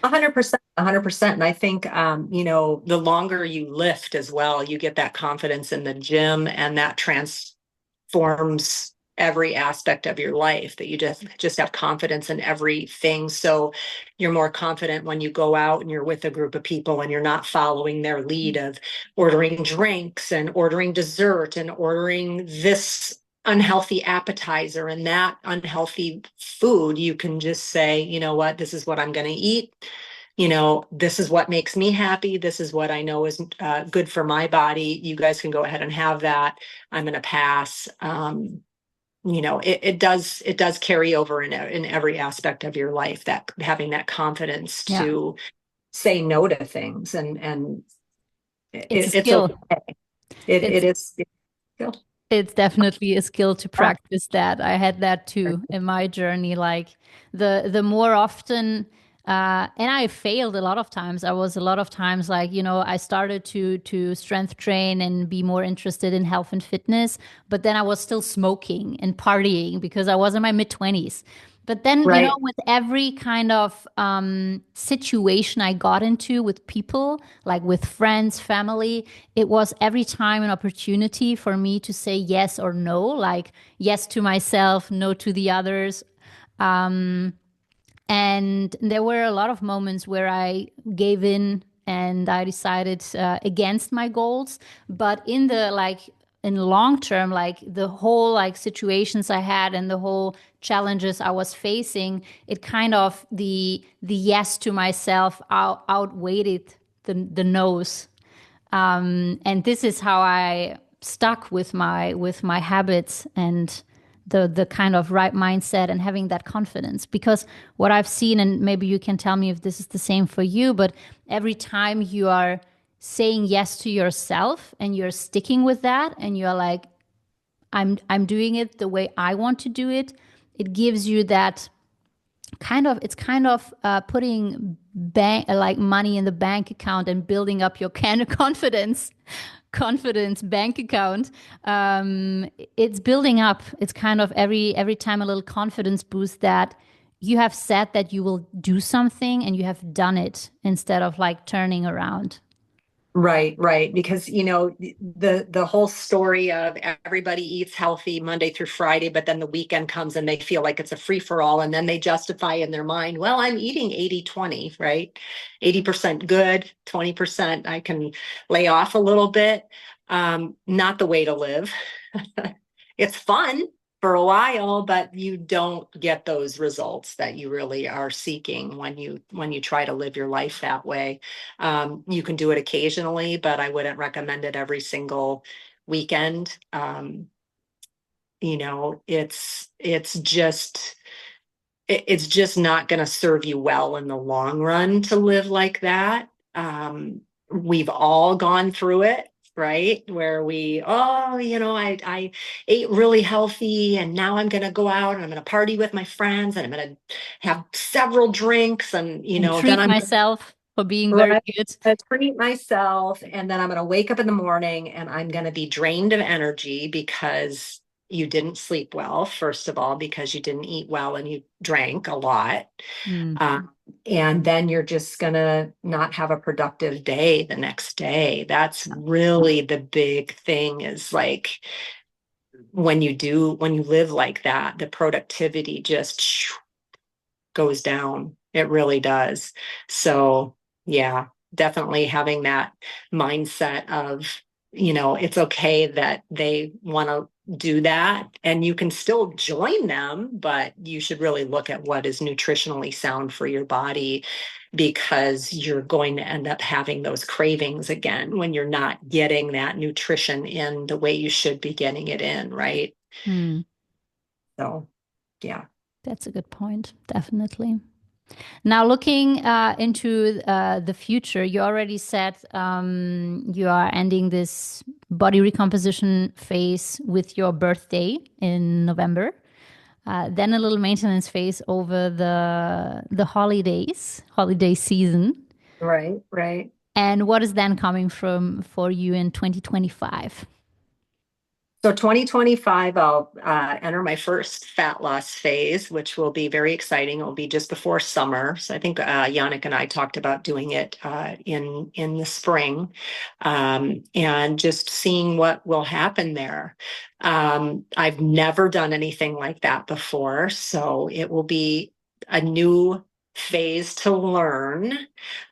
[SPEAKER 2] 100%, 100%. And I think, the longer you lift as well, you get that confidence in the gym, and that transforms every aspect of your life, that you just have confidence in everything. So you're more confident when you go out and you're with a group of people and you're not following their lead of ordering drinks and ordering dessert and ordering this unhealthy appetizer and that unhealthy food. You can just say, you know what, this is what I'm going to eat. This is what makes me happy. This is what I know is good for my body. You guys can go ahead and have that. I'm going to pass. It does carry over in every aspect of your life, that having that confidence
[SPEAKER 1] Yeah,
[SPEAKER 2] to say no to things, and
[SPEAKER 1] it's a
[SPEAKER 2] it's
[SPEAKER 1] skill.
[SPEAKER 2] okay. It
[SPEAKER 1] It's
[SPEAKER 2] it is.
[SPEAKER 1] It's definitely a skill to practice that. I had that too in my journey. Like the more often, and I failed a lot of times. I was a lot of times like, I started to strength train and be more interested in health and fitness, but then I was still smoking and partying because I was in my mid-20s. But then,
[SPEAKER 2] Right.
[SPEAKER 1] with every kind of situation I got into with people, like with friends, family, it was every time an opportunity for me to say yes or no, like yes to myself, no to the others. And there were a lot of moments where I gave in and I decided against my goals. But in long term, like the whole like situations I had and the whole challenges I was facing, it kind of the yes to myself outweighed the no's. And this is how I stuck with my habits and the kind of right mindset and having that confidence. Because what I've seen, and maybe you can tell me if this is the same for you, but every time you are saying yes to yourself and you're sticking with that and you're like, I'm doing it the way I want to do it, it gives you that it's kind of putting like money in the bank account and building up your kind of confidence bank account. It's building up. It's kind of every time a little confidence boost that you have said that you will do something and you have done it instead of like turning around.
[SPEAKER 2] Right, right. Because the whole story of everybody eats healthy Monday through Friday, but then the weekend comes and they feel like it's a free for all, and then they justify in their mind, well, I'm eating 80/20, right? 80% good, 20% I can lay off a little bit. Not the way to live. It's fun for a while, but you don't get those results that you really are seeking when you try to live your life that way. You can do it occasionally, but I wouldn't recommend it every single weekend. It's just not going to serve you well in the long run to live like that. We've all gone through it, right? Where I ate really healthy and now I'm going to go out and I'm going to party with my friends and I'm going to have several drinks and,
[SPEAKER 1] And
[SPEAKER 2] then
[SPEAKER 1] treat
[SPEAKER 2] I'm
[SPEAKER 1] myself for being very
[SPEAKER 2] right,
[SPEAKER 1] good.
[SPEAKER 2] to treat myself, and then I'm going to wake up in the morning and I'm going to be drained of energy because you didn't sleep well, first of all, because you didn't eat well and you drank a lot.
[SPEAKER 1] Mm,
[SPEAKER 2] Um, and then you're just going to not have a productive day the next day. That's really the big thing, is like when you live like that, the productivity just goes down. It really does. So, yeah, definitely having that mindset of, it's okay that they want to do that and you can still join them, but you should really look at what is nutritionally sound for your body, because you're going to end up having those cravings again when you're not getting that nutrition in the way you should be getting it in, right?
[SPEAKER 1] mm.
[SPEAKER 2] So, yeah.
[SPEAKER 1] That's a good point. Definitely. Now, looking into the future, you already said you are ending this body recomposition phase with your birthday in November. Then a little maintenance phase over the holiday season.
[SPEAKER 2] Right, right.
[SPEAKER 1] And what is then coming from for you in 2025?
[SPEAKER 2] So 2025, I'll enter my first fat loss phase, which will be very exciting. It will be just before summer. So I think Yannick and I talked about doing it in the spring, and just seeing what will happen there. I've never done anything like that before, so it will be a new phase to learn.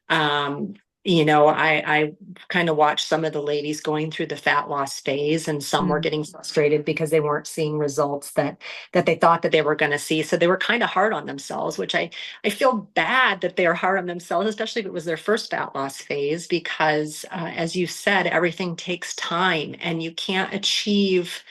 [SPEAKER 2] Um, I kind of watched some of the ladies going through the fat loss phase, and some were
[SPEAKER 1] Mm.
[SPEAKER 2] getting frustrated because they weren't seeing results that they thought that they were going to see. So they were kind of hard on themselves, which I feel bad that they are hard on themselves, especially if it was their first fat loss phase, because as you said, everything takes time, and you can't achieve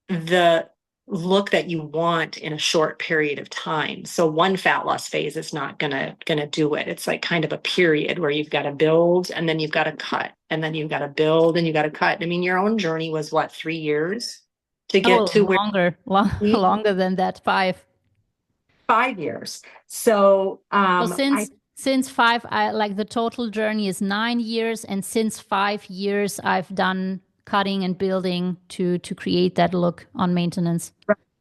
[SPEAKER 2] the look that you want in a short period of time. So one fat loss phase is not gonna do it. It's like kind of a period where you've got to build and then you've got to cut and then you've got to build and you got to cut. I mean, your own journey was what, 3 years to get
[SPEAKER 1] Oh,
[SPEAKER 2] to where you
[SPEAKER 1] longer than that, 5.
[SPEAKER 2] 5 years. So
[SPEAKER 1] So
[SPEAKER 2] I
[SPEAKER 1] since 5, I like the total journey is 9 years, and since 5 years, I've done cutting and building to create that look on maintenance.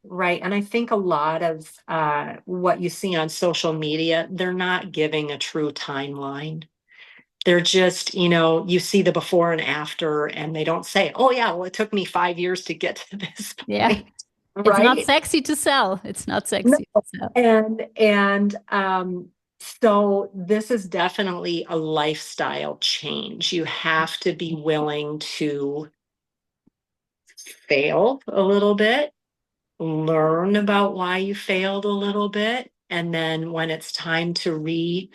[SPEAKER 2] right. And I think a lot of what you see on social media, they're not giving a true timeline. They're just, you see the before and after, and they don't say, oh, yeah, well, it took me 5 years to get to this
[SPEAKER 1] Yeah,
[SPEAKER 2] point,
[SPEAKER 1] it's not
[SPEAKER 2] right?
[SPEAKER 1] sexy to sell. It's not
[SPEAKER 2] No.
[SPEAKER 1] sexy to sell.
[SPEAKER 2] And so this is definitely a lifestyle change. You have to be willing to fail a little bit, learn about why you failed a little bit, and then when it's time to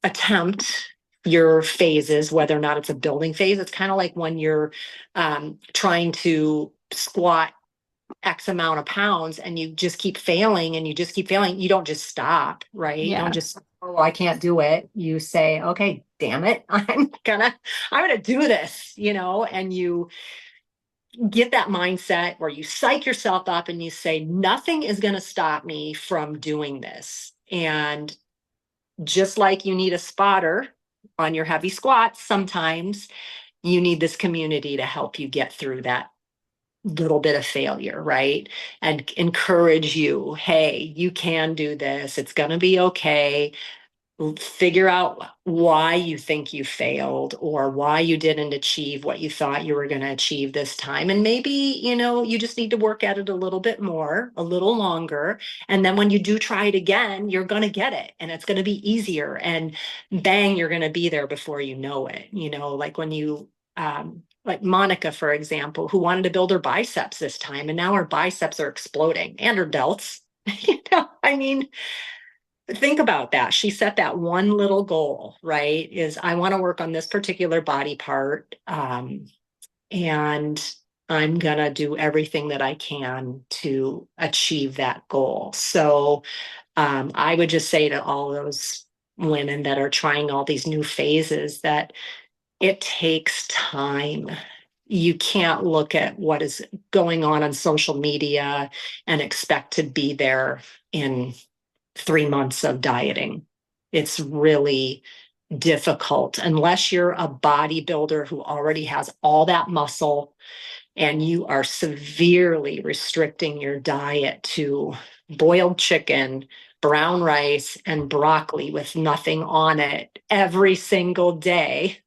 [SPEAKER 2] attempt your phases, whether or not it's a building phase. It's kind of like when you're trying to squat X amount of pounds and you just keep failing and you just keep failing. You don't just stop, right? You don't
[SPEAKER 1] Yeah.
[SPEAKER 2] just, oh, I can't do it. You say, okay, damn it. I'm gonna do this, and you get that mindset where you psych yourself up and you say, nothing is going to stop me from doing this. And just like you need a spotter on your heavy squats, sometimes you need this community to help you get through that little bit of failure, right? And encourage you, hey, you can do this. It's going to be okay. Figure out why you think you failed or why you didn't achieve what you thought you were going to achieve this time. And maybe, you just need to work at it a little bit more, a little longer. And then when you do try it again, you're going to get it and it's going to be easier. And bang, you're going to be there before you know it. Like when like Monica, for example, who wanted to build her biceps this time, and now her biceps are exploding and her delts. I mean, think about that. She set that one little goal, right? Is I want to work on this particular body part. And I'm going to do everything that I can to achieve that goal. So I would just say to all those women that are trying all these new phases that it takes time. You can't look at what is going on social media and expect to be there in 3 months of dieting. It's really difficult unless you're a bodybuilder who already has all that muscle and you are severely restricting your diet to boiled chicken, brown rice, and broccoli with nothing on it every single day.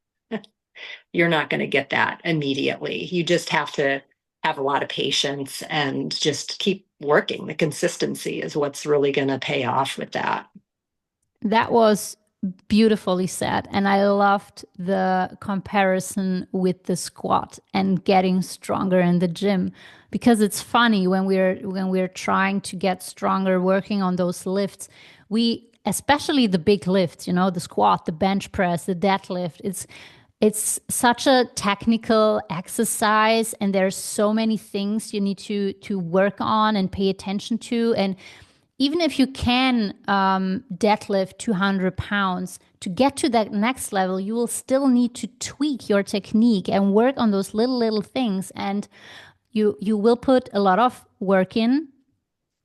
[SPEAKER 2] You're not going to get that immediately. You just have to have a lot of patience and just keep working. The consistency is what's really going to pay off with that.
[SPEAKER 1] That was beautifully said. And I loved the comparison with the squat and getting stronger in the gym, because it's funny when we're trying to get stronger, working on those lifts, we especially the big lifts, the squat, the bench press, the deadlift, it's such a technical exercise, and there's so many things you need to work on and pay attention to. And even if you can deadlift 200 pounds, to get to that next level, you will still need to tweak your technique and work on those little things. And you will put a lot of work in.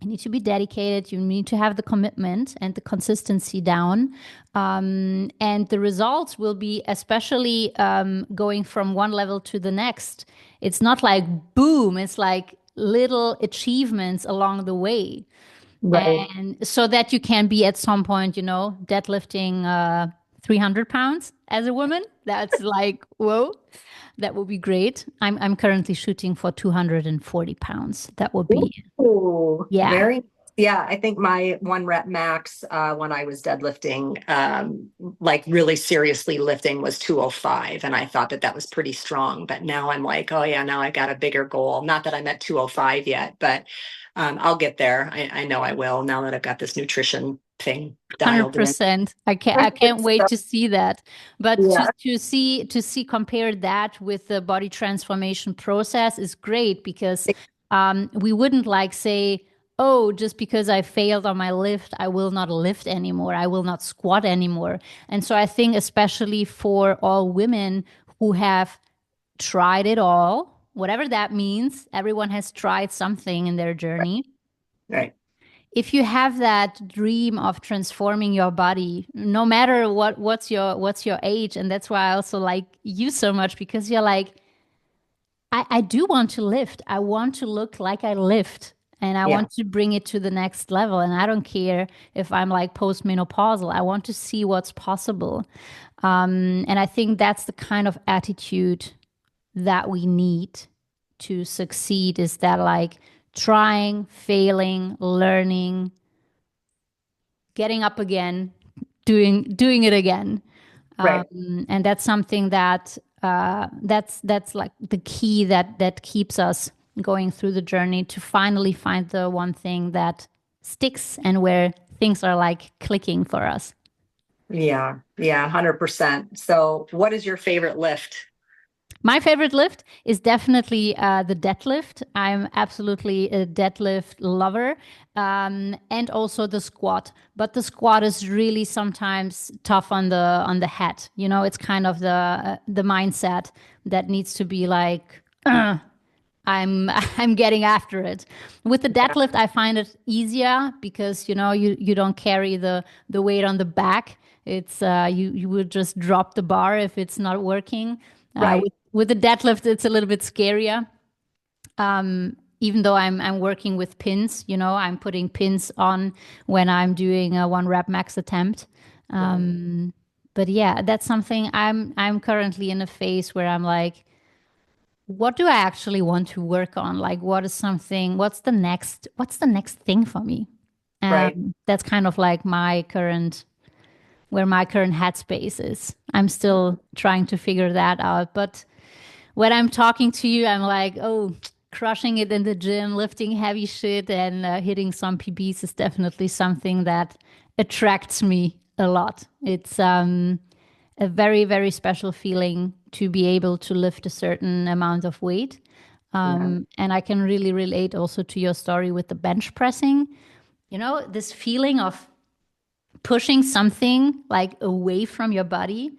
[SPEAKER 1] You need to be dedicated. You need to have the commitment and the consistency down. And the results will be, especially going from one level to the next. It's not like boom, it's like little achievements along the way.
[SPEAKER 2] Right.
[SPEAKER 1] And so that you can be at some point, deadlifting 300 pounds as a woman. That's like, whoa, that would be great. I'm currently shooting for 240 pounds. That would be,
[SPEAKER 2] Ooh,
[SPEAKER 1] yeah,
[SPEAKER 2] very, yeah. I think my one rep max when I was deadlifting, like really seriously lifting was 205. And I thought that that was pretty strong. But now I'm like, oh yeah, now I got a bigger goal. Not that I'm at 205 yet, but I'll get there. I know I will now that I've got this nutrition thing dialed in.
[SPEAKER 1] 100%. I can't wait
[SPEAKER 2] So,
[SPEAKER 1] to see that. But to
[SPEAKER 2] yeah,
[SPEAKER 1] to see to see compare that with the body transformation process is great because we wouldn't like say, oh, just because I failed on my lift, I will not lift anymore. I will not squat anymore. And so I think especially for all women who have tried it all, whatever that means, everyone has tried something in their journey.
[SPEAKER 2] right,
[SPEAKER 1] If you have that dream of transforming your body, no matter what's your age, and that's why I also like you so much, because you're like, I do want to lift. I want to look like I lift, and I
[SPEAKER 2] yeah,
[SPEAKER 1] want to bring it to the next level. And I don't care if I'm like postmenopausal. I want to see what's possible. And I think that's the kind of attitude that we need to succeed, is that like trying, failing, learning, getting up again, doing it again.
[SPEAKER 2] right.
[SPEAKER 1] And that's something that that's like the key that keeps us going through the journey to finally find the one thing that sticks and where things are like clicking for us.
[SPEAKER 2] Yeah, yeah, 100%. So, what is your favorite lift?
[SPEAKER 1] My favorite lift is definitely the deadlift. I'm absolutely a deadlift lover, and also the squat. But the squat is really sometimes tough on the head. It's kind of the mindset that needs to be like, I'm I'm getting after it. With the
[SPEAKER 2] Yeah,
[SPEAKER 1] deadlift, I find it easier because you don't carry the weight on the back. It's you would just drop the bar if it's not working.
[SPEAKER 2] right,
[SPEAKER 1] With the deadlift, it's a little bit scarier. Even though I'm working with pins, I'm putting pins on when I'm doing a one rep max attempt.
[SPEAKER 2] right,
[SPEAKER 1] But yeah, that's something I'm currently in a phase where I'm like, what do I actually want to work on? Like, what's the next thing for me?
[SPEAKER 2] right.
[SPEAKER 1] That's kind of like where my current headspace is. I'm still trying to figure that out. But when I'm talking to you, I'm like, oh, crushing it in the gym, lifting heavy shit and hitting some PBs is definitely something that attracts me a lot. It's a very, very special feeling to be able to lift a certain amount of weight.
[SPEAKER 2] Yeah,
[SPEAKER 1] And I can really relate also to your story with the bench pressing. This feeling of pushing something like away from your body,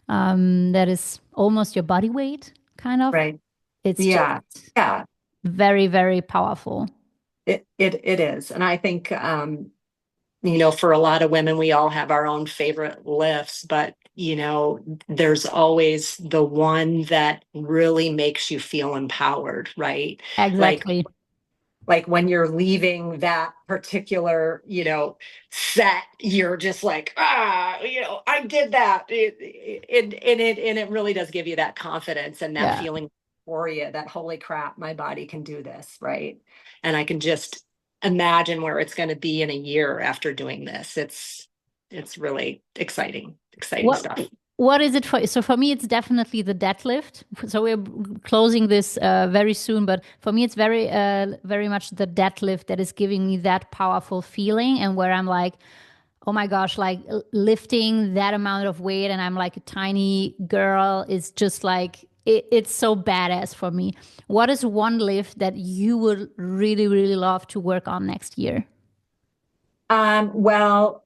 [SPEAKER 1] that is almost your body weight, kind of.
[SPEAKER 2] right.
[SPEAKER 1] It's just
[SPEAKER 2] Yeah, yeah.
[SPEAKER 1] very, very powerful.
[SPEAKER 2] It is. And I think for a lot of women, we all have our own favorite lifts, but there's always the one that really makes you feel empowered, right? Like
[SPEAKER 1] Exactly.
[SPEAKER 2] like when you're leaving that particular, set, you're just like, I did that. And it really does give you that confidence and that
[SPEAKER 1] Yeah.
[SPEAKER 2] feeling for you that holy crap, my body can do this, right? And I can just imagine where it's going to be in a year after doing this. It's really exciting
[SPEAKER 1] What
[SPEAKER 2] stuff.
[SPEAKER 1] what is it for? So for me, it's definitely the deadlift. So we're closing this very soon, but for me, it's very much the deadlift that is giving me that powerful feeling, and where I'm like, oh my gosh, like lifting that amount of weight, and I'm like a tiny girl, is just like it's so badass for me. What is one lift that you would really, really love to work on next year?
[SPEAKER 2] Well,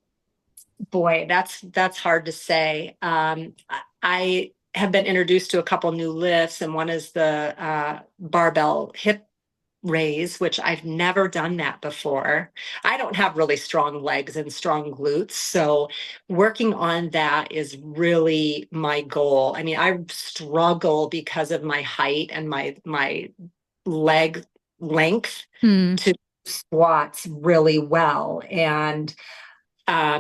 [SPEAKER 2] boy, that's hard to say. I have been introduced to a couple new lifts, and one is the barbell hip raise, which I've never done that before. I don't have really strong legs and strong glutes, so working on that is really my goal. I mean, I struggle because of my height and my leg length
[SPEAKER 1] Hmm.
[SPEAKER 2] to squats really well. And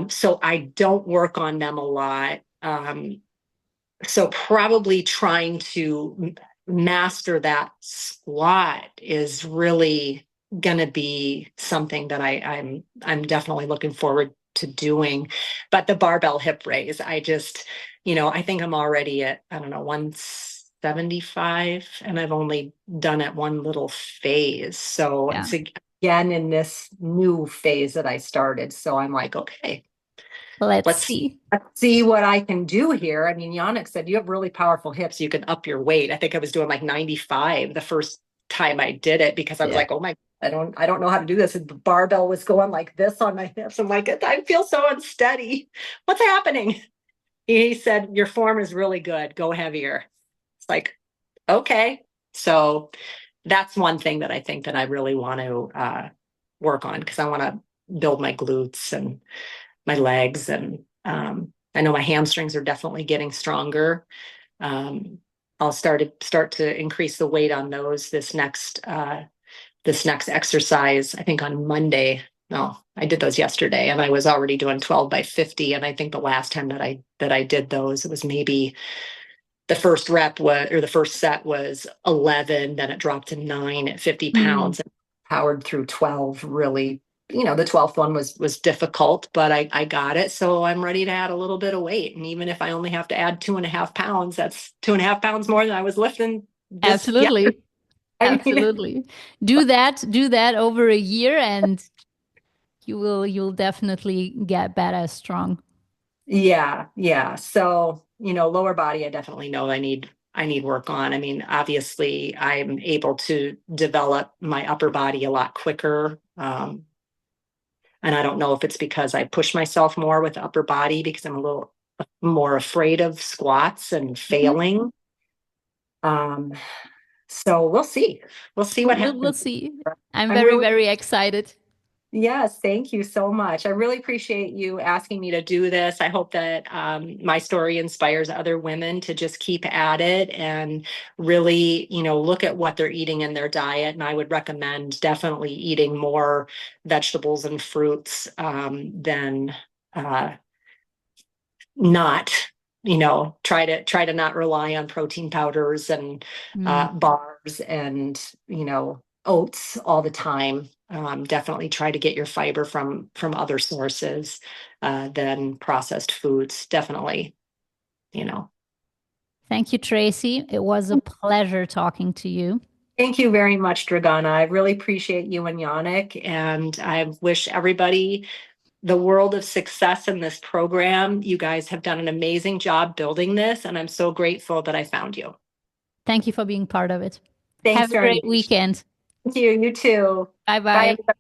[SPEAKER 2] so I don't work on them a lot. So probably trying to master that squat is really going to be something that I'm definitely looking forward to doing. But the barbell hip raise, I think I'm already at, I don't know, 175, and I've only done it one little phase. So
[SPEAKER 1] Yeah.
[SPEAKER 2] it's again in this new phase that I started. So I'm like, okay,
[SPEAKER 1] Let's
[SPEAKER 2] let's
[SPEAKER 1] see.
[SPEAKER 2] let's see what I can do here. I mean, Yannick said you have really powerful hips. You can up your weight. I think I was doing like 95 the first time I did it because I was
[SPEAKER 1] Yeah.
[SPEAKER 2] like, oh my, I don't know how to do this. And the barbell was going like this on my hips. I'm like, I feel so unsteady. What's happening? He said, your form is really good. Go heavier. It's like, okay. So that's one thing that I think that I really want to work on because I want to build my glutes and my legs, and I know my hamstrings are definitely getting stronger. Um, I'll start to increase the weight on those this next exercise. I think on Monday. No, I did those yesterday, and I was already doing 12 by 50. And I think the last time that I did those, it was maybe the first rep was, or the first set was 11, then it dropped to 9 at 50
[SPEAKER 1] Hmm.
[SPEAKER 2] pounds and powered through 12 really. The 12th one was difficult, but I got it. So I'm ready to add a little bit of weight. And even if I only have to add 2.5 pounds, that's 2.5 pounds more than I was lifting yeah.
[SPEAKER 1] Absolutely.
[SPEAKER 2] I mean,
[SPEAKER 1] Absolutely. Do that over a year and you'll definitely get better strong.
[SPEAKER 2] yeah, yeah. So, lower body, I definitely know I need work on. I mean, obviously, I'm able to develop my upper body a lot quicker. And I don't know if it's because I push myself more with the upper body because I'm a little more afraid of squats and
[SPEAKER 1] Mhm.
[SPEAKER 2] failing. Um, so we'll see. We'll see what
[SPEAKER 1] We'll
[SPEAKER 2] happens.
[SPEAKER 1] see. I'm
[SPEAKER 2] I'm
[SPEAKER 1] very,
[SPEAKER 2] really
[SPEAKER 1] very excited.
[SPEAKER 2] Yes, thank you so much. I really appreciate you asking me to do this. I hope that my story inspires other women to just keep at it and really, look at what they're eating in their diet. And I would recommend definitely eating more vegetables and fruits than uh, not. Try to not rely on protein powders and
[SPEAKER 1] Mm.
[SPEAKER 2] bars and oats all the time. Definitely try to get your fiber from other sources than processed foods. Definitely, you know.
[SPEAKER 1] Thank you, Tracy. It was a pleasure talking to you.
[SPEAKER 2] Thank you very much, Dragana. I really appreciate you and Yannick, and I wish everybody the world of success in this program. You guys have done an amazing job building this, and I'm so grateful that I found you.
[SPEAKER 1] Thank you for being part of it. Have
[SPEAKER 2] Thanks
[SPEAKER 1] a
[SPEAKER 2] very
[SPEAKER 1] great
[SPEAKER 2] much.
[SPEAKER 1] weekend.
[SPEAKER 2] Thank you. You too.
[SPEAKER 1] Bye
[SPEAKER 2] Bye,
[SPEAKER 1] bye.
[SPEAKER 2] everybody.